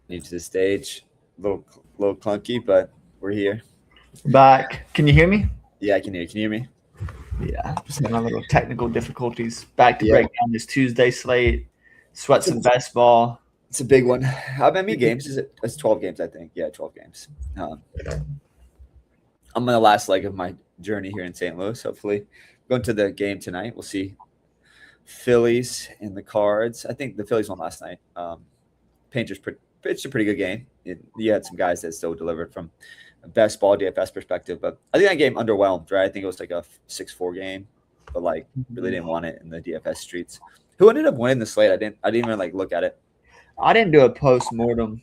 New to the stage, little clunky, but we're here. Back. Can you hear me? Yeah, I can hear you. Can you hear me? Yeah, just having a little technical difficulties. Back to Yeah. break down this Tuesday slate. Sweat some baseball. It's a big one. How many games is it? It's 12 games, I think. Yeah, 12 games. I'm on the last leg of my journey here in St. Louis. Hopefully, going to the game tonight. We'll see Phillies and the Cards. I think the Phillies won last night. Painters pitched a pretty good game. You had some guys that still delivered from a best ball DFS perspective, but I think that game underwhelmed, right? I think it was like a 6-4 game, but like really didn't want it in the DFS streets. Who ended up winning the slate? I didn't even like look at it. I didn't do a post-mortem.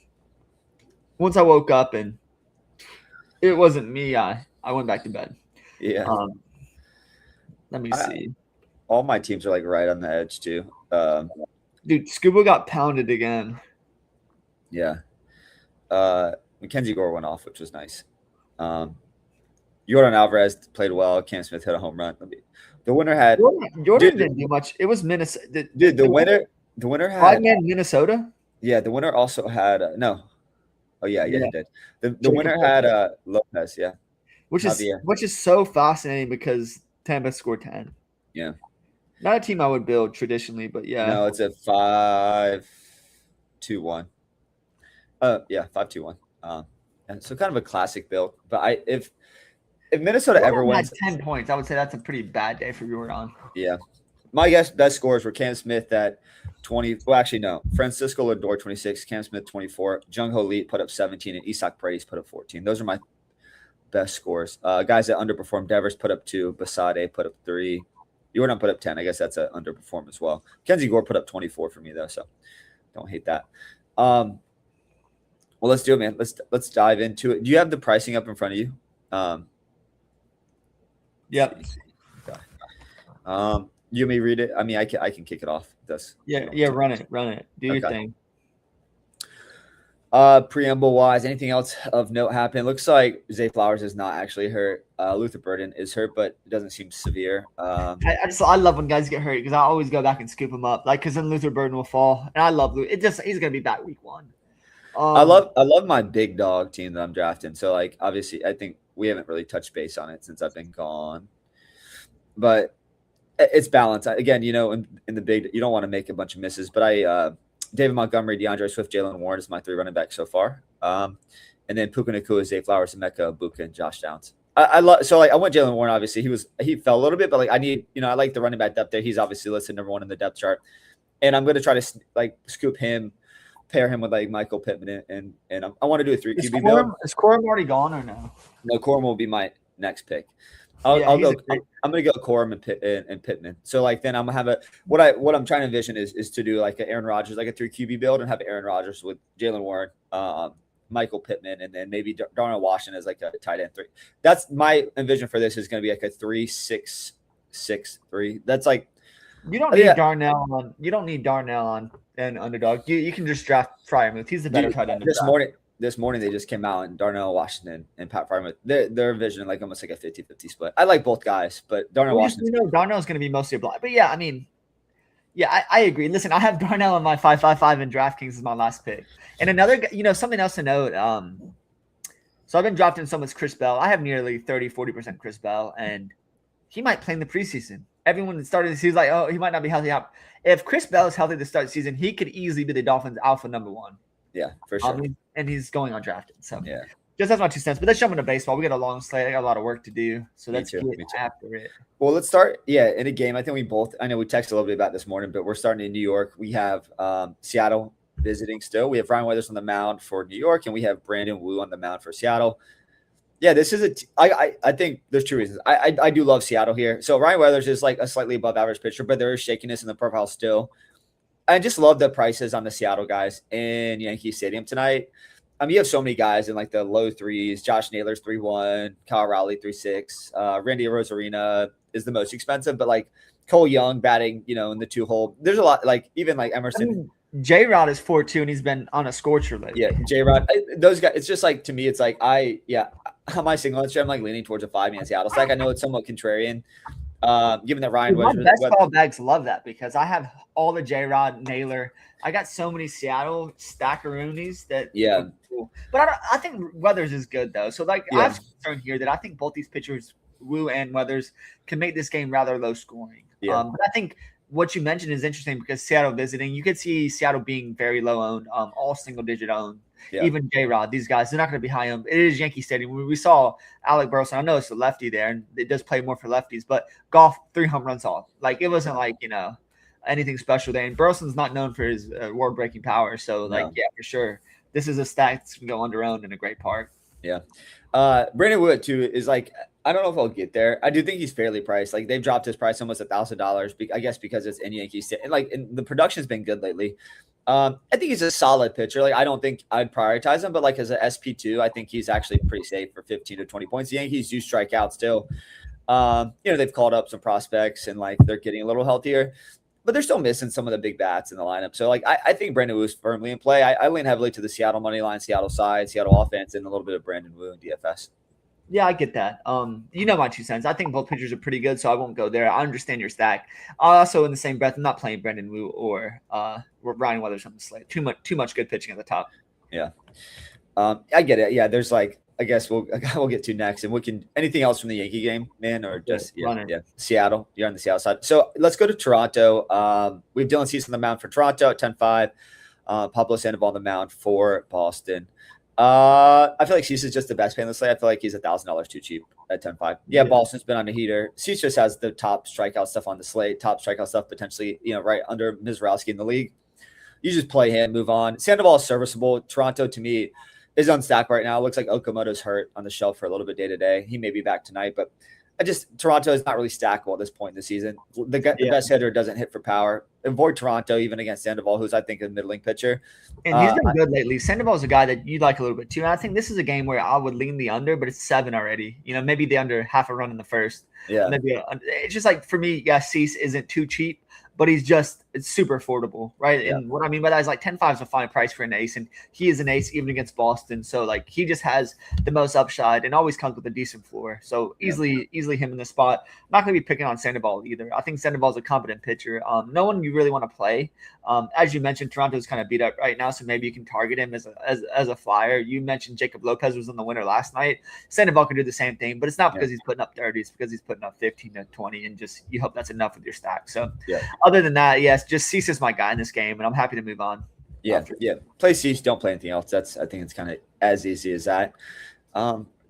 Once I woke up and it wasn't me, I went back to bed. Yeah. Let me see. All my teams are like right on the edge too. Dude, Scuba got pounded again. Yeah. Mackenzie Gore went off, which was nice. Jordan Alvarez played well. Cam Smith hit a home run. The winner had Jordan didn't do much. It was Minnesota. Dude, the winner had 5-man Minnesota. Yeah, the winner also had no. Oh yeah, he did. The winner had Lopez, yeah. Which is so fascinating because Tampa scored 10. Yeah. Not a team I would build traditionally, but yeah. No, it's a 5-2-1. Yeah, 5-2-1. And so kind of a classic build. But if Minnesota ever wins 10 points, I would say that's a pretty bad day for Jordan. Yeah. My best scores were Cam Smith at 20. Well, actually, no. Francisco Lindor, 26. Cam Smith, 24. Jung Ho Lee put up 17. And Isak Paredes put up 14. Those are my best scores. Guys that underperformed, Devers put up 2. Basade put up 3. Jordan put up 10. I guess that's an underperform as well. Kenzie Gore put up 24 for me, though, so don't hate that. Well, let's do it, man. Let's dive into it. Do you have the pricing up in front of you? Yep. Okay. You may read it. I mean, I can kick it off. Yeah, run it. Do your thing. Preamble wise, anything else of note happened? Looks like Zay Flowers is not actually hurt. Luther Burden is hurt, but it doesn't seem severe. I love when guys get hurt because I always go back and scoop them up, like because then Luther Burden will fall, and I love Luther. He's gonna be back week 1. I love my big dog team that I'm drafting. So like obviously, I think we haven't really touched base on it since I've been gone, but it's balanced. Again, in the big, you don't want to make a bunch of misses, but David Montgomery, DeAndre Swift, Jalen Warren is my 3 running backs so far. And then Puka Nacua, Zay Flowers, Emeka Ibuka, and Josh Downs. I want Jalen Warren, obviously. He fell a little bit, but like I like the running back depth there. He's obviously listed number 1 in the depth chart. And I'm gonna try to like scoop him, pair him with like Michael Pittman, and I want to do a 3 QB build. Is Corum already gone or no? No, Corum will be my next pick. I'm gonna go Corum and Pittman. So like then I'm gonna have what I'm trying to envision is to do like an Aaron Rodgers, like a 3 QB build, and have Aaron Rodgers with Jalen Warren, Michael Pittman, and then maybe Darnell Washington as like a tight end 3. That's my envision for this is gonna be like a 3-6-6-3. That's like you don't need Darnell on. You don't need Darnell on an underdog. You can just draft Freiermuth. He's the better tight end. This morning they just came out and Darnell Washington and Pat Freiermuth. They're envisioning like almost like a 50-50 split. I like both guys, but Darnell Washington. Darnell's going to be mostly a block. But yeah, I mean, I agree. Listen, I have Darnell on my 5-5-5 and DraftKings is my last pick. And another, something else to note. So I've been drafting so much Chris Bell. I have nearly 30-40% Chris Bell, and he might play in the preseason. Everyone that started this, he was like, oh, he might not be healthy. If Chris Bell is healthy to start the season, he could easily be the Dolphins' alpha number 1. Yeah, for sure. And he's going undrafted. So yeah, just that's my 2 cents. But let's jump into baseball. We got a long slate. I got a lot of work to do. So let's get after it. Well, let's start. Yeah, in a game. I think I know we texted a little bit about this morning, but we're starting in New York. We have Seattle visiting still. We have Ryan Weathers on the mound for New York, and we have Brandon Wu on the mound for Seattle. Yeah, this is I think there's 2 reasons. I do love Seattle here. So Ryan Weathers is like a slightly above average pitcher, but there is shakiness in the profile still. I just love the prices on the Seattle guys in Yankee Stadium tonight. You have so many guys in like the low 3s. Josh Naylor's 3-1, Kyle Rowley 3-6. Randy Rosarina is the most expensive, but like Cole Young batting, in the 2-hole. There's a lot, like even like Emerson. J-Rod is 4-2, and he's been on a scorcher lately. Yeah, J-Rod. Those guys, it's just like, to me, it's like, on my single entry, I'm like leaning towards a 5-man Seattle stack. I know it's somewhat contrarian. Given that Ryan My was best ball bags love that because I have all the J-Rod, Naylor. I got so many Seattle stackeroonies that yeah, cool. But I think Weathers is good though. So like I have concern here that I think both these pitchers, Wu and Weathers, can make this game rather low scoring. Yeah. But I think what you mentioned is interesting because Seattle visiting, you could see Seattle being very low owned, all single digit owned. Yeah. Even J-Rod, these guys, they're not going to be high owned. It is Yankee Stadium. We saw Alec Burleson. I know it's a lefty there, and it does play more for lefties, but golf 3 home runs off. Like it wasn't like anything special there. And Burleson's not known for his world breaking power, so yeah, for sure, this is a stack that's going to go under owned in a great park. Yeah. Brandon Wood too is like, I don't know if I'll get there. I do think he's fairly priced. Like they've dropped his price almost $1,000. I guess because it's in Yankee Stadium. And the production's been good lately. I think he's a solid pitcher. Like I don't think I'd prioritize him, but like as an SP2, I think he's actually pretty safe for 15 to 20 points. The Yankees do strike out still. They've called up some prospects and like they're getting a little healthier, but they're still missing some of the big bats in the lineup. So like I think Brandon Wu is firmly in play. I lean heavily to the Seattle money line, Seattle side, Seattle offense, and a little bit of Brandon Wu in DFS. Yeah, I get that. My 2 cents. I think both pitchers are pretty good, so I won't go there. I understand your stack. Also, in the same breath, I'm not playing Brandon Wu or Ryan Weathers on the slate. Too much good pitching at the top. Yeah, I get it. Yeah, there's like I guess we'll get to next, and we can anything else from the Yankee game, man, or just Seattle. You're on the Seattle side, so let's go to Toronto. We have Dylan Cease on the mound for Toronto at 10-5. Pablo Sandoval on the mound for Boston. I feel like Cease is just the best pay on the slate. I feel like he's $1,000 too cheap at 10-5. Yeah, Boston's been on a heater. Cease just has the top strikeout stuff on the slate, top strikeout stuff potentially, right under Mizrowski in the league. You just play him, move on. Sandoval is serviceable. Toronto, to me, is unstacked right now. It looks like Okamoto's hurt on the shelf for a little bit day to day. He may be back tonight, but Toronto is not really stackable at this point in the season. The best hitter doesn't hit for power. Avoid Toronto even against Sandoval, who's I think a middling pitcher. And he's been good lately. Sandoval's a guy that you like a little bit too. And I think this is a game where I would lean the under, but it's 7 already. Maybe the under half a run in the first. Yeah. Maybe it's just like for me, Cease isn't too cheap, but it's super affordable, right? Yeah. And what I mean by that is like 10-5 is a fine price for an ace, and he is an ace even against Boston. So like he just has the most upside and always comes with a decent floor. So easily him in the spot. I'm not going to be picking on Sandoval either. I think Sandoval's a competent pitcher. No one you really want to play. As you mentioned, Toronto's kind of beat up right now, so maybe you can target him as a flyer. You mentioned Jacob Lopez was in the winner last night. Sandoval can do the same thing, but it's not because he's putting up 30. It's because he's putting up 15 to 20, and just you hope that's enough with your stack. So other than that, yes, just Cease is my guy in this game, and I'm happy to move on. Yeah. Play Cease, don't play anything else. I think it's kind of as easy as that.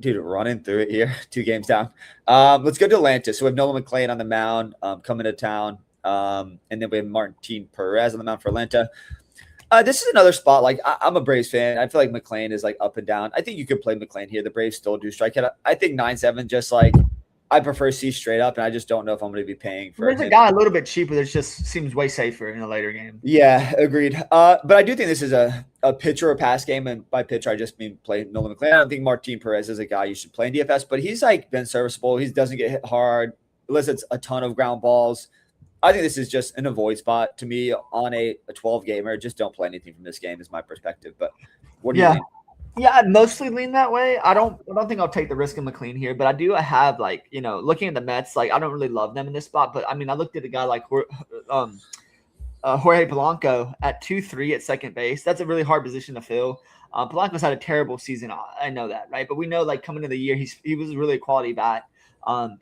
Dude, running through it here, 2 games down. Let's go to Atlanta. So we have Nolan McLean on the mound coming to town. And then we have Martin Perez on the mound for Atlanta. This is another spot. Like I'm a Braves fan. I feel like McLean is like up and down. I think you could play McLean here. The Braves still do strike it. I think 9-7, just like I prefer Cease straight up, and I just don't know if I'm going to be paying for. There's a guy a little bit cheaper that just seems way safer in a later game. Yeah, agreed. But I do think this is a pitcher or pass game, and by pitcher I just mean play Nolan McLean. I don't think Martin Perez is a guy you should play in DFS, but he's like been serviceable. He doesn't get hit hard, elicits a ton of ground balls. I think this is just an avoid spot to me on a 12 gamer. Just don't play anything from this game is my perspective. But what do you think? Yeah, I mostly lean that way. I don't think I'll take the risk of McLean here, but I do have looking at the Mets, like I don't really love them in this spot, but I mean I looked at a guy like Jorge Polanco at 2-3 at second base. That's a really hard position to fill. Polanco's had a terrible season. I know that, right? But we know like coming into the year, he was really a quality bat.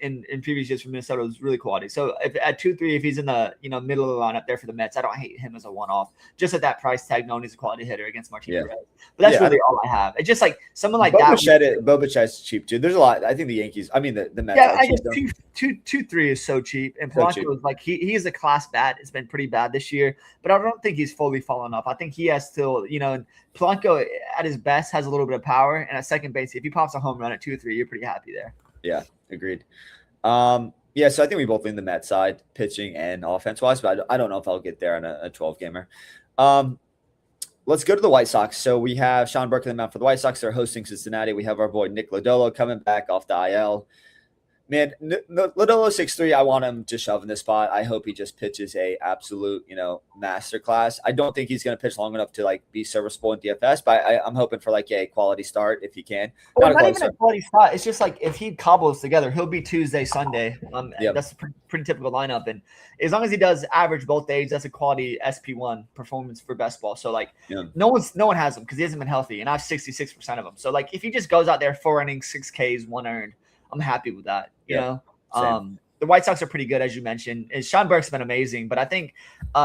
In previous years for Minnesota was really quality. So if at 2-3, if he's in the middle of the lineup there for the Mets, I don't hate him as a one-off. Just at that price tag, knowing he's a quality hitter against Martin Perez. But that's really all I have. It's just like someone like Bo Bichette's cheap too. There's a lot. I think the Yankees. I mean the Mets. Yeah, I guess 2-3 is so cheap. And Polanco is like he is a class bat. It's been pretty bad this year, but I don't think he's fully fallen off. I think he has still and Polanco at his best has a little bit of power, and at second base, if he pops a home run at 2-3, you're pretty happy there. Yeah, agreed. So I think we both lean the Mets side, pitching and offense-wise, but I don't know if I'll get there on a 12-gamer. Let's go to the White Sox. So we have Sean Burke on the mound for the White Sox. They're hosting Cincinnati. We have our boy Nick Lodolo coming back off the IL. Man, Lodolo 6'3", I want him to shove in this spot. I hope he just pitches a absolute, masterclass. I don't think he's going to pitch long enough to like be serviceable in DFS, but I'm hoping for like a quality start if he can. Well, not even a quality start. It's just like if he cobbles together, he'll be Tuesday, Sunday. Yep. That's a pretty typical lineup. And as long as he does average both days, that's a quality SP1 performance for best ball. So like no one has him because he hasn't been healthy, and I have 66% of them. So like if he just goes out there 4 innings, 6 Ks, 1 earned, I'm happy with that. You know, the White Sox are pretty good, as you mentioned. And Sean Burke's been amazing, but I think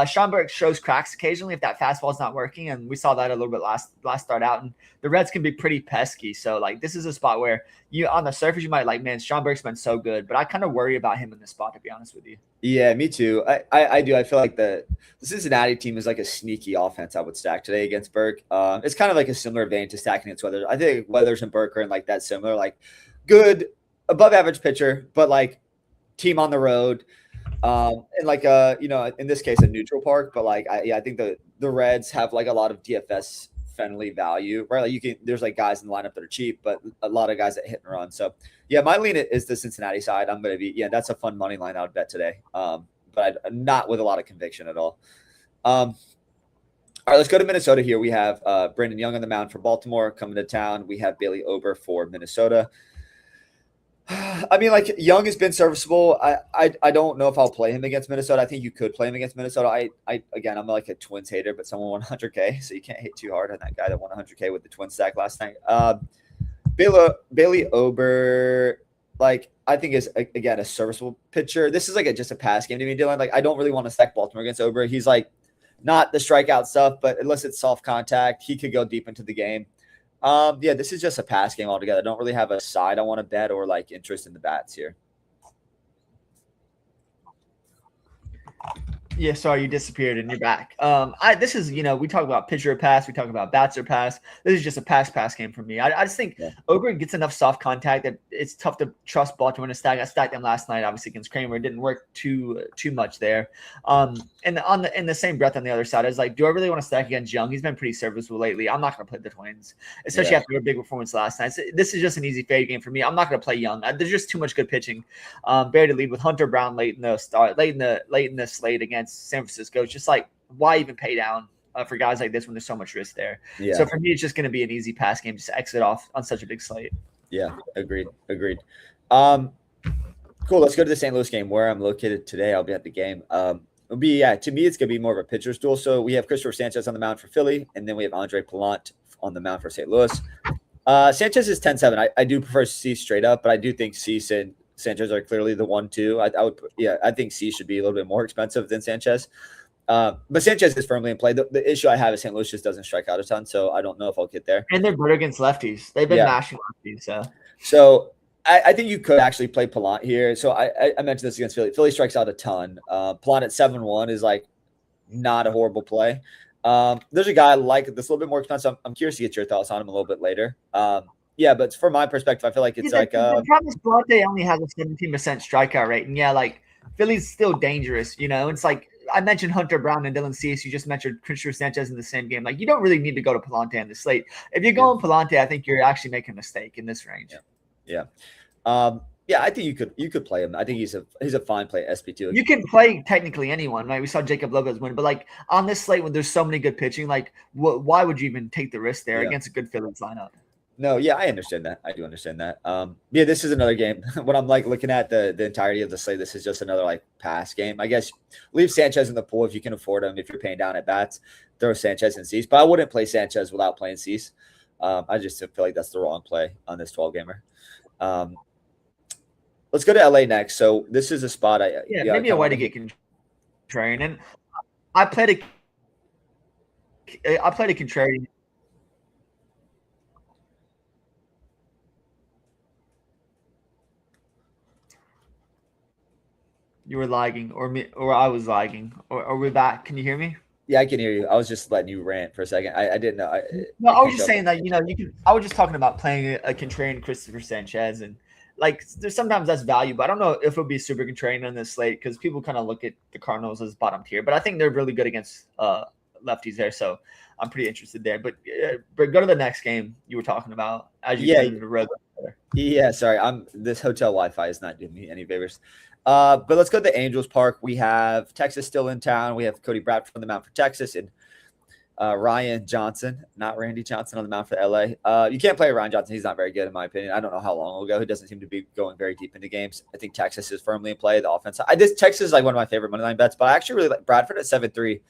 Sean Burke shows cracks occasionally if that fastball's not working, and we saw that a little bit last start out. And the Reds can be pretty pesky, so like this is a spot where you on the surface you might like, man, Sean Burke's been so good, but I kind of worry about him in this spot, to be honest with you. Yeah, me too. I do. I feel like the Cincinnati team is like a sneaky offense I would stack today against Burke. It's kind of like a similar vein to stacking against Weathers. I think Weathers and Burke are in like that similar, like good above average pitcher, but like team on the road, and like in this case a neutral park. But like I think the Reds have like a lot of DFS friendly value, right? Like there's like guys in the lineup that are cheap, but a lot of guys that hit and run. So yeah, my lean is the Cincinnati side. I'm gonna be that's a fun money line I would bet today, but not with a lot of conviction at all. All right, let's go to Minnesota here. We have Brandon Young on the mound for Baltimore coming to town. We have Bailey Ober for Minnesota. I mean, like Young has been serviceable. I don't know if I'll play him against Minnesota. I think you could play him against Minnesota. Again, I'm like a Twins hater, but someone won 100K, so you can't hate too hard on that guy that won 100K with the Twins stack last night. Bailey Ober, like I think is again a serviceable pitcher. This is like just a pass game to me, Dylan. Like I don't really want to stack Baltimore against Ober. He's like not the strikeout stuff, but unless it's soft contact, he could go deep into the game. This is just a pass game altogether. I don't really have a side I want to bet or like interest in the bats here. Yeah, sorry, you disappeared and you're back. This is, we talk about pitcher or pass, we talk about bats or pass. This is just a pass game for me. I just think Ober gets enough soft contact that it's tough to trust Baltimore in a stack. I stacked them last night, obviously against Kramer. It didn't work too much there. And in the same breath on the other side, I was like, do I really want to stack against Young? He's been pretty serviceable lately. I'm not going to play the Twins, especially after a big performance last night. So this is just an easy fade game for me. I'm not going to play Young. There's just too much good pitching. Barry to lead with Hunter Brown late in the slate against San Francisco. It's just like, why even pay down for guys like this when there's so much risk there? So for me, it's just going to be an easy pass game, just to exit off on such a big slate. Yeah, agreed. Cool. Let's go to the St. Louis game where I'm located today. I'll be at the game. To me, it's going to be more of a pitcher's duel. So we have Christopher Sanchez on the mound for Philly, and then we have Andre Pallante on the mound for St. Louis. Sanchez is 10-7. I do prefer C straight up, but I do think Cease and Sanchez are clearly the 1-2. I think C should be a little bit more expensive than Sanchez. But Sanchez is firmly in play. The issue I have is St. Louis just doesn't strike out a ton, so I don't know if I'll get there. And they're better against lefties. They've been mashing lefties. So I think you could actually play Pallante here. So I mentioned this against Philly. Philly strikes out a ton. Pallante at 7-1 is like not a horrible play. There's a guy like this a little bit more expensive. I'm curious to get your thoughts on him a little bit later. But from my perspective, I feel like it's the problem is Pallante only has a 17% strikeout rate, and like Philly's still dangerous. It's like I mentioned Hunter Brown and Dylan Cease. You just mentioned Christopher Sanchez in the same game. Like you don't really need to go to Pallante on the slate. If you're going Pallante, I think you're actually making a mistake in this range. I think you could play him. I think he's a fine play at SP2. You can play technically anyone, right? We saw Jacob Lopez win, but like on this slate when there's so many good pitching, like why would you even take the risk there against a good Phillies lineup? No, I understand that. I do understand that. This is another game. When I'm like looking at the entirety of the slate, this is just another like pass game. I guess leave Sanchez in the pool if you can afford him. If you're paying down at bats, throw Sanchez and Cease. But I wouldn't play Sanchez without playing Cease. I just feel like that's the wrong play on this 12 gamer. Let's go to LA next. So this is a spot. Maybe a way to get contrarian. And I played a contrarian. You were lagging, or I was lagging, or are we back? Can you hear me? Yeah, I can hear you. I was just letting you rant for a second. I didn't know. I was just saying that you can. I was just talking about playing a contrarian Christopher Sanchez, and like there's sometimes that's value, but I don't know if it'll be super contrarian on this slate because people kind of look at the Cardinals as bottom tier, but I think they're really good against lefties there, so I'm pretty interested there. But go to the next game you were talking about as you get into the road. Yeah, sorry. This hotel Wi-Fi is not doing me any favors. But let's go to the Angels Park. We have Texas still in town. We have Cody Bradford on the mound for Texas and Ryan Johnson, not Randy Johnson, on the mound for LA. You can't play Ryan Johnson. He's not very good in my opinion. I don't know how long ago. He doesn't seem to be going very deep into games. I think Texas is firmly in play. The offense. Texas is like one of my favorite money line bets, but I actually really like Bradford at 7-3.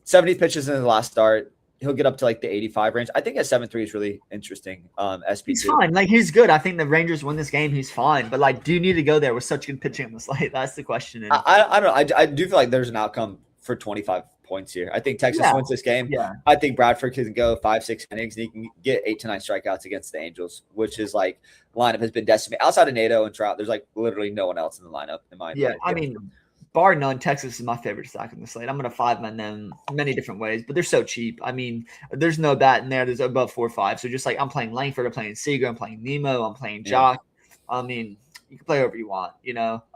70 pitches in the last start. He'll get up to like the 85 range. I think at 7-3 is really interesting. SP2. He's fine. Like, he's good. I think the Rangers win this game. He's fine. But like, do you need to go there with such good pitching on the slate? That's the question. I don't know. I do feel like there's an outcome for 25 points here. I think Texas wins this game. Yeah. I think Bradford can go 5-6 innings and he can get 8 to 9 strikeouts against the Angels, which is like lineup has been decimated. Outside of Nato and Trout, there's like literally no one else in the lineup in my opinion. I mean, bar none, Texas is my favorite stack in the slate. I'm going to 5-man them many different ways, but they're so cheap. I mean, there's no bat in there. There's above 4-5. So just like I'm playing Langford, I'm playing Seager, I'm playing Nemo, I'm playing Jock. I mean, you can play whoever you want,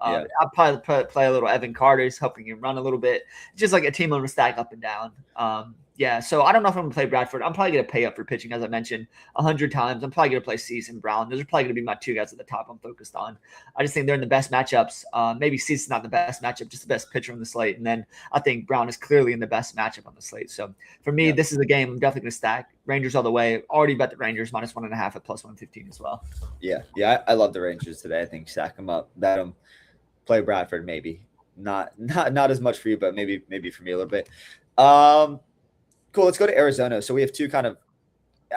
I'll probably play a little Evan Carter's, helping him run a little bit. Just like a team on a stack up and down. So I don't know if I'm going to play Bradford. I'm probably going to pay up for pitching, as I mentioned, 100 times. I'm probably going to play Cease and Brown. Those are probably going to be my two guys at the top I'm focused on. I just think they're in the best matchups. Maybe Cease is not the best matchup, just the best pitcher on the slate. And then I think Brown is clearly in the best matchup on the slate. So for me, this is a game I'm definitely going to stack. Rangers all the way. Already bet the Rangers -1.5 at +115 as well. Yeah. I love the Rangers today. I think stack them up, bet them, play Bradford maybe. Not as much for you, but maybe for me a little bit. Cool. Let's go to Arizona. So we have two kind of.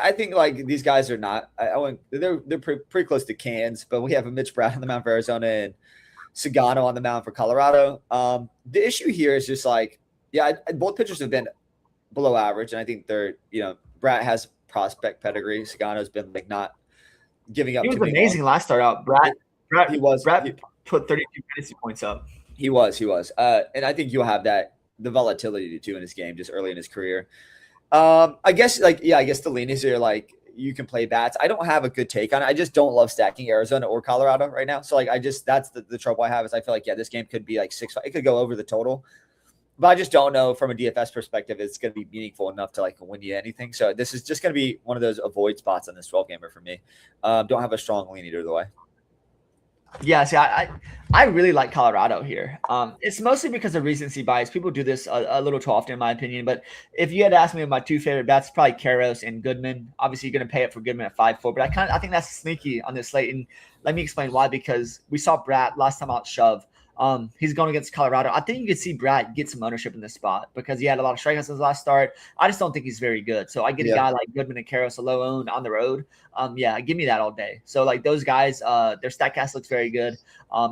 I think like these guys are not. They're pretty close to cans, but we have a Mitch Brown on the mound for Arizona and Sagano on the mound for Colorado. The issue here is just like, both pitchers have been below average, and I think they're Brad has prospect pedigree. Sagano's been like not giving up. He was amazing last start out. Brad put 32 fantasy points up. He was. And I think you'll have that. The volatility too in his game just early in his career. I guess the lean is here, like you can play bats. I don't have a good take on it. I just don't love stacking Arizona or Colorado right now. So like that's the trouble I have is I feel like this game could be like 6-5. It could go over the total. But I just don't know from a DFS perspective it's going to be meaningful enough to like win you anything. So this is just going to be one of those avoid spots on this 12 gamer for me. Don't have a strong lean either way. Yeah, see, I really like Colorado here. It's mostly because of recency bias. People do this a little too often, in my opinion. But if you had asked me my two favorite bets, probably Karros and Goodman. Obviously, you're going to pay up for Goodman at 5-4, but I think that's sneaky on this slate. And let me explain why. Because we saw Brad last time out shove. He's going against Colorado. I think you could see Brad get some ownership in this spot because he had a lot of strikeouts in his last start. I just don't think he's very good. So I get a guy like Goodman and Karros, a low owned on the road. Give me that all day. So like those guys, their StatCast looks very good.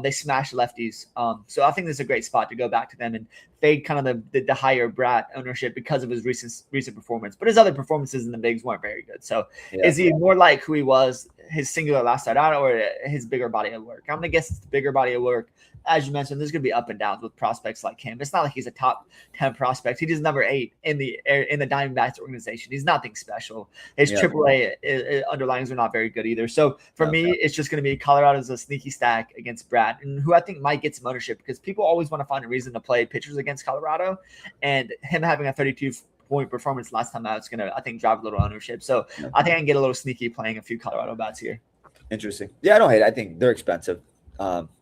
They smash lefties. So I think this is a great spot to go back to them and fade kind of the higher Brad ownership because of his recent performance. But his other performances in the bigs weren't very good. So is he more like who he was his singular last start out or his bigger body of work? I'm going to guess it's the bigger body of work. As you mentioned, there's going to be up and downs with prospects like him. It's not like he's a top 10 prospect. He just number 8 in the Diamondbacks organization. He's nothing special. His AAA underlines are not very good either. So for me, it's just going to be Colorado's a sneaky stack against Brad, and who I think might get some ownership because people always want to find a reason to play pitchers against Colorado, and him having a 32-point performance last time out is going to, I think, drive a little ownership. So I think I can get a little sneaky playing a few Colorado bats here. Interesting. Yeah, I don't hate it. I think they're expensive.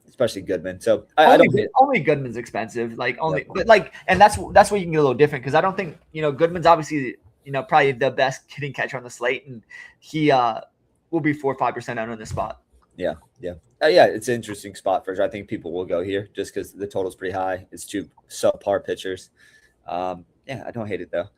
Especially Goodman. So only Goodman's expensive. And that's where you can get a little different because I don't think Goodman's obviously probably the best hitting catcher on the slate, and he will be 4 or 5% out on this spot. Yeah. It's an interesting spot for sure. I think people will go here just because the total's pretty high. It's two subpar pitchers. I don't hate it though.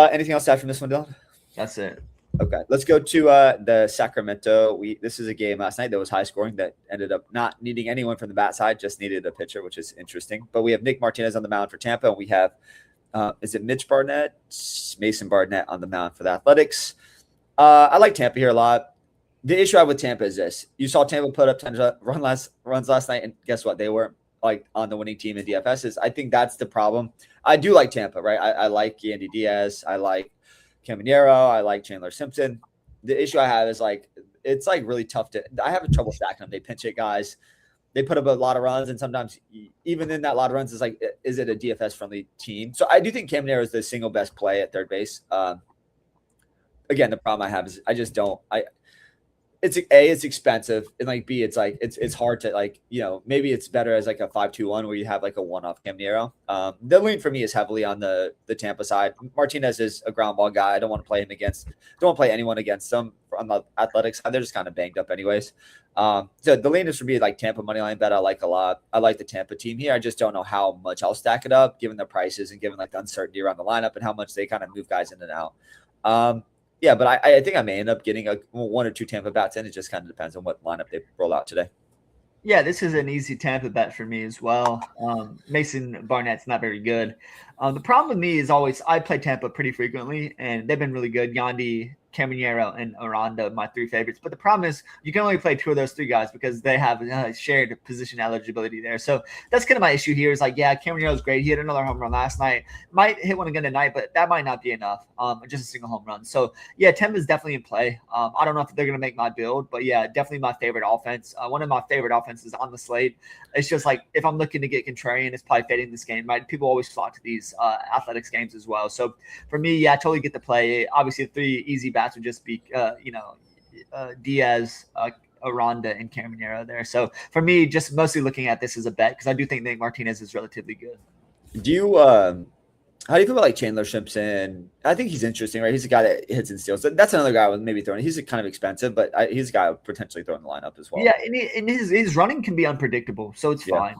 Anything else to add from this one, Dylan? That's it. Okay, let's go to the Sacramento. This is a game last night that was high scoring that ended up not needing anyone from the bat side, just needed a pitcher, which is interesting. But we have Nick Martinez on the mound for Tampa, and we have is it Mitch Barnett? Mason Barnett on the mound for the Athletics. I like Tampa here a lot. The issue I have with Tampa is this. You saw Tampa put up 10 runs last night, and guess what? They weren't like on the winning team in DFS. I think that's the problem. I do like Tampa, right? I like Yandy Diaz. I like Caminero. I like Chandler Simpson. The issue I have is it's really tough I have trouble stacking them. They pinch hit guys. They put up a lot of runs, and sometimes even in that lot of runs, is is it a DFS friendly team? So I do think Caminero is the single best play at third base. Again, the problem I have is I just don't. it's expensive, and like B, it's like it's hard to like, maybe it's better as like a 5-2-1 where you have like a one-off Cam Nero. The lean for me is heavily on the Tampa side. Martinez is a ground ball guy. I don't want to play anyone against them on the Athletics side. They're just kind of banged up anyways. So the lean is for me like Tampa money line bet. I like a lot. I like the Tampa team here. I just don't know how much I'll stack it up given the prices and given like the uncertainty around the lineup and how much they kind of move guys in and out. Yeah, but I think I may end up getting one or two Tampa bats in. It just kind of depends on what lineup they roll out today. Yeah, this is an easy Tampa bet for me as well. Mason Barnett's not very good. The problem with me is always I play Tampa pretty frequently, and they've been really good. Yandy, Caminero, and Aranda, my three favorites. But the problem is you can only play two of those three guys because they have shared position eligibility there. So that's kind of my issue here is like, yeah, Caminero's great. He hit another home run last night. Might hit one again tonight, but that might not be enough. Just a single home run. So, yeah, Tampa's definitely in play. I don't know if they're going to make my build, but, yeah, definitely my favorite offense. One of my favorite offenses on the slate. It's just like if I'm looking to get contrarian, it's probably fading this game. Right? People always flock to these athletics games as well. So, for me, yeah, I totally get the play. Obviously, the three easy bats would just be, Diaz, Aranda, and Caminero there. So for me, just mostly looking at this as a bet because I do think Nick Martinez is relatively good. Do you how do you feel about like Chandler Simpson? I think he's interesting, right? He's a guy that hits and steals. That's another guy with maybe throwing. He's kind of expensive, but he's a guy potentially throwing the lineup as well. Yeah, and his running can be unpredictable, so it's fine.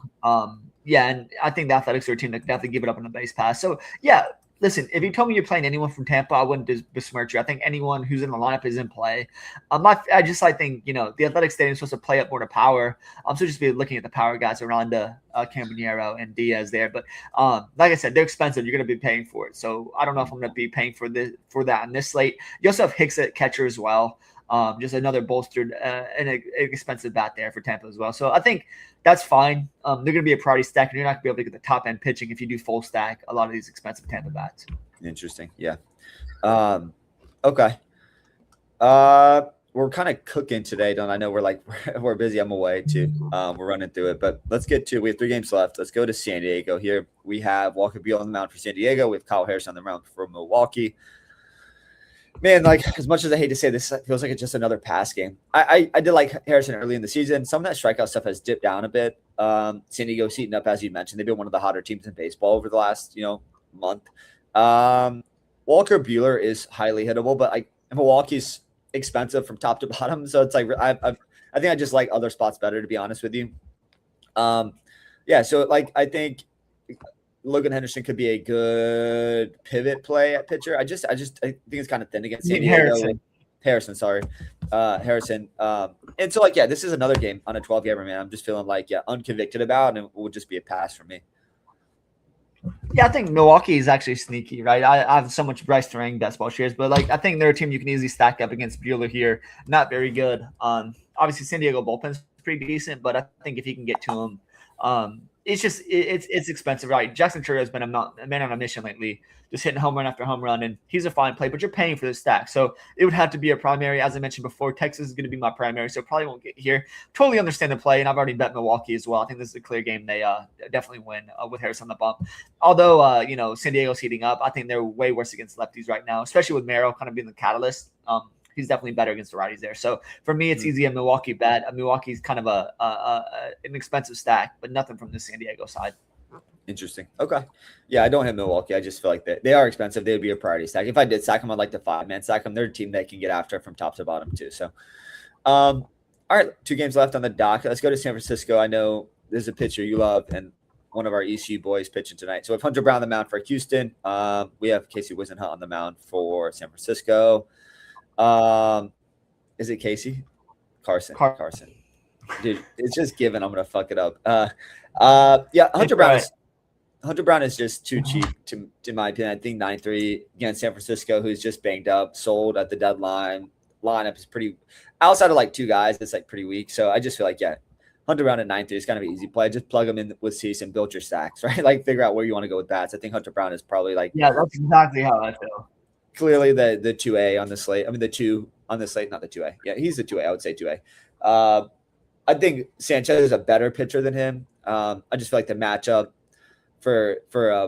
Yeah, and I think the Athletics are a team that definitely give it up on the base pass. So yeah. Listen, if you told me you're playing anyone from Tampa, I wouldn't besmirch you. I think anyone who's in the lineup is in play. I think, the Athletic Stadium is supposed to play up more to power. So just be looking at the power guys, Aranda, Caminero, and Diaz there. But like I said, they're expensive. You're going to be paying for it. So I don't know if I'm going to be paying for that on this slate. You also have Hicks at catcher as well. Just another bolstered and expensive bat there for Tampa as well. So I think that's fine. They're going to be a priority stack, and you're not going to be able to get the top end pitching if you do full stack a lot of these expensive Tampa bats. Interesting. Yeah. Okay. We're kind of cooking today, don't I know we're busy. I'm away too. We're running through it, but we have 3 games left. Let's go to San Diego here. We have Walker Buehler on the mound for San Diego. We have Kyle Harris on the mound for Milwaukee. Man, like as much as I hate to say this, it feels like it's just another pass game. I did like Harrison early in the season. Some of that strikeout stuff has dipped down a bit. San Diego heating up, as you mentioned. They've been one of the hotter teams in baseball over the last month. Walker Buehler is highly hittable, but like Milwaukee's expensive from top to bottom, so it's like I think I just like other spots better, to be honest with you. Yeah, so like I think Logan Henderson could be a good pivot play at pitcher. I think it's kind of thin against San Diego. Harrison. And so like, yeah, this is another game on a 12-gamer, man. I'm just feeling like, unconvicted about, and it will just be a pass for me. Yeah, I think Milwaukee is actually sneaky, right? I have so much Bryce Terang best ball shares, but like I think they're a team you can easily stack up against Buehler here. Not very good. Obviously San Diego bullpen's pretty decent, but I think if you can get to them, it's expensive, right? Jackson Chourio has been a man on a mission lately, just hitting home run after home run, and he's a fine play, but you're paying for the stack. So it would have to be a primary. As I mentioned before, Texas is going to be my primary, so probably won't get here. Totally understand the play, and I've already bet Milwaukee as well. I think this is a clear game. They definitely win with Harris on the bump. Although, San Diego's heating up, I think they're way worse against lefties right now, especially with Merrill kind of being the catalyst. He's definitely better against the righties there. So for me, it's easy a Milwaukee bet. Milwaukee's kind of an expensive stack, but nothing from the San Diego side. Interesting. Okay. Yeah, I don't have Milwaukee. I just feel like they are expensive. They would be a priority stack. If I did stack them, I'd like the 5-man stack them. They're a team that can get after from top to bottom too. So, all right, 2 games left on the dock. Let's go to San Francisco. I know there's a pitcher you love, and one of our ECU boys pitching tonight. So we have Hunter Brown on the mound for Houston. We have Casey Wisenhunt on the mound for San Francisco. Is it Casey? Carson. Dude, it's just given. I'm gonna fuck it up. Yeah, Hunter Brown is just too cheap to my opinion. I think 9.3 against San Francisco, who's just banged up, sold at the deadline. Lineup is pretty outside of like 2 guys. It's like pretty weak. So I just feel like Hunter Brown at 9.3 is kind of an easy play. Just plug him in with Cease and build your stacks, right? Like figure out where you want to go with bats. I think Hunter Brown is probably like that's exactly how I feel. Clearly the 2A on the slate. I mean the 2 on the slate, not the 2A. Yeah, he's the 2A. I would say 2A. I think Sanchez is a better pitcher than him. I just feel like the matchup for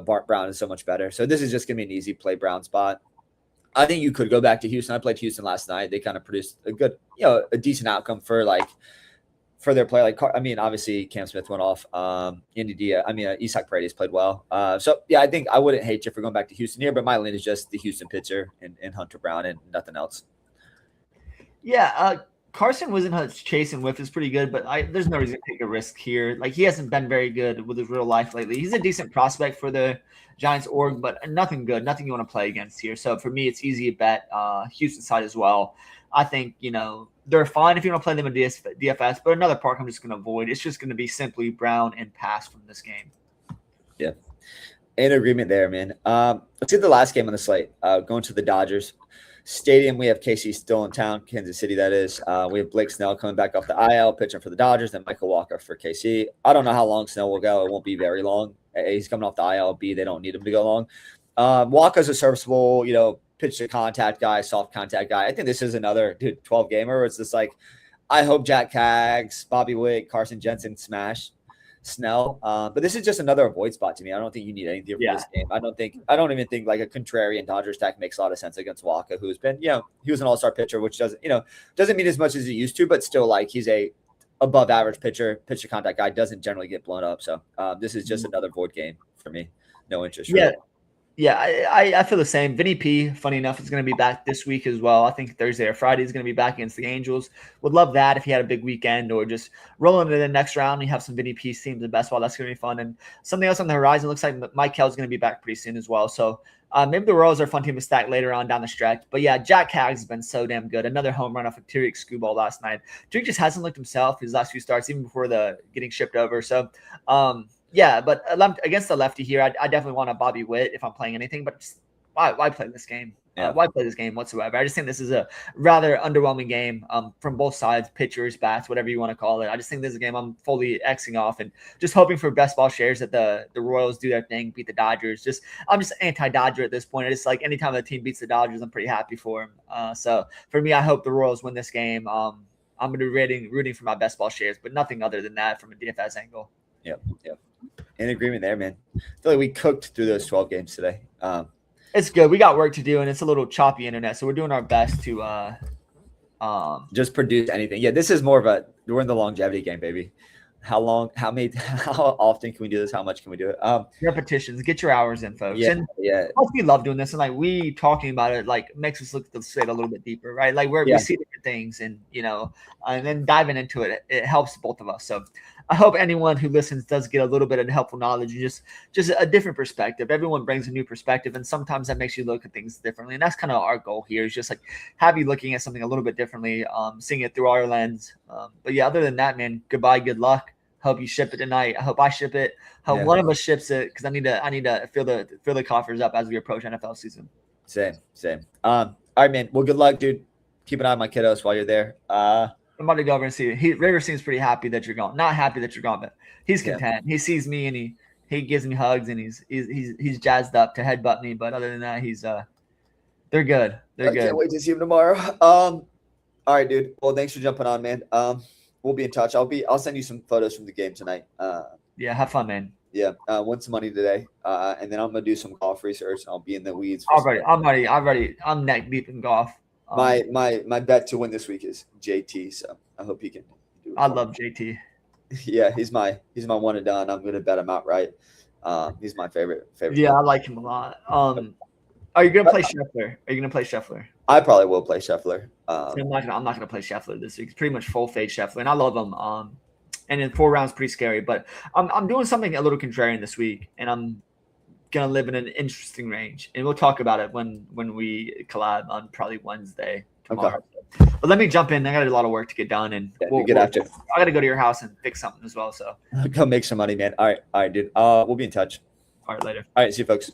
Bart Brown is so much better. So this is just gonna be an easy play Brown spot. I think you could go back to Houston. I played Houston last night. They kind of produced a good, a decent outcome for their play. Obviously Cam Smith went off. Isaac Paredes played well. So I think I wouldn't hate you for going back to Houston here, but my lean is just the Houston pitcher and Hunter Brown and nothing else. Yeah, Carson Whisenhunt's chasing whiff is pretty good, but there's no reason to take a risk here. Like, he hasn't been very good with his real life lately. He's a decent prospect for the Giants org, but nothing good, nothing you want to play against here. So for me, it's easy to bet Houston side as well. I think, they're fine if you want to play them in DFS, but another park I'm just going to avoid. It's just going to be simply Brown and pass from this game. Yeah. In agreement there, man. Let's get the last game on the slate. Going to the Dodgers Stadium. We have KC still in town, Kansas City, that is. We have Blake Snell coming back off the IL, pitching for the Dodgers, then Michael Walker for KC. I don't know how long Snell will go. It won't be very long. A, he's coming off the IL. B, they don't need him to go long. Walker's a serviceable, pitch to contact guy, soft contact guy. I think this is another 12 gamer where it's just like, I hope Jack Kaggs, Bobby Witt, Carson Jensen smash Snell. But this is just another avoid spot to me. I don't think you need anything for this game. I don't even think like a contrarian Dodgers stack makes a lot of sense against Walker, who's been, he was an all-star pitcher, which doesn't mean as much as he used to, but still like he's a above average pitcher, pitch to contact guy, doesn't generally get blown up. So this is just another void game for me. No interest. Really. Yeah, I feel the same. Vinny P, funny enough, is going to be back this week as well. I think Thursday or Friday is going to be back against the Angels. Would love that if he had a big weekend or just roll into the next round. You have some Vinny P teams in best ball. That's going to be fun. And something else on the horizon looks like Mike Kell's going to be back pretty soon as well. So maybe the Royals are a fun team to stack later on down the stretch. But yeah, Jack Kaggs has been so damn good. Another home run off of Tariq Skubal last night. Tariq just hasn't looked himself his last few starts, even before the getting shipped over. So yeah, but against the lefty here, I definitely want a Bobby Witt if I'm playing anything. But just, why play this game? Why play this game whatsoever? I just think this is a rather underwhelming game from both sides, pitchers, bats, whatever you want to call it. I just think this is a game I'm fully Xing off and just hoping for best ball shares that the Royals do their thing, beat the Dodgers. I'm just anti-Dodger at this point. It's like anytime a team beats the Dodgers, I'm pretty happy for them. So for me, I hope the Royals win this game. I'm going to be rooting for my best ball shares, but nothing other than that from a DFS angle. Yep. In agreement there, man. I feel like we cooked through those 12 games today. It's good. We got work to do, and it's a little choppy internet, so we're doing our best to just produce anything. Yeah, this is more of we're in the longevity game, baby. How often can we do this? How much can we do it? Repetitions. Get your hours in, folks. Yeah. We love doing this, and like we talking about it, like makes us look at the slate a little bit deeper, right? Like we see different things, and and then diving into it, it helps both of us. So I hope anyone who listens does get a little bit of helpful knowledge and just a different perspective. Everyone brings a new perspective, and sometimes that makes you look at things differently. And that's kind of our goal here, is just like have you looking at something a little bit differently, seeing it through our lens. But yeah, other than that, man, goodbye, good luck. Hope you ship it tonight. I hope I ship it. Hope one of us ships it, because I need to fill the coffers up as we approach NFL season. Same. All right, man. Well, good luck, dude. Keep an eye on my kiddos while you're there. I'm about to go over and see it. River seems pretty happy that you're gone. Not happy that you're gone, but he's content. He sees me and he gives me hugs, and he's jazzed up to headbutt me. But other than that, they're good. I can't wait to see him tomorrow. All right, dude. Well, thanks for jumping on, man. We'll be in touch. I'll send you some photos from the game tonight. Yeah, have fun, man. Yeah, win some money today, and then I'm gonna do some golf research. I'll be in the weeds. I'm neck deep in golf. My bet to win this week is JT, so I hope he can do it. I love JT. Yeah, he's my one and done. I'm gonna bet him outright. He's my favorite. Yeah, player. I like him a lot. Are you gonna play Scheffler? I probably will play Scheffler. I'm not gonna play Scheffler this week. It's pretty much full fade Scheffler, and I love him. And in 4 rounds, pretty scary. But I'm doing something a little contrarian this week, and I'm gonna live in an interesting range. And we'll talk about it when we collab on probably Wednesday tomorrow. Okay. But let me jump in. I got a lot of work to get done, and get after it. I got to go to your house and fix something as well. So come make some money, man. All right, dude. We'll be in touch. All right, later. All right, see you, folks.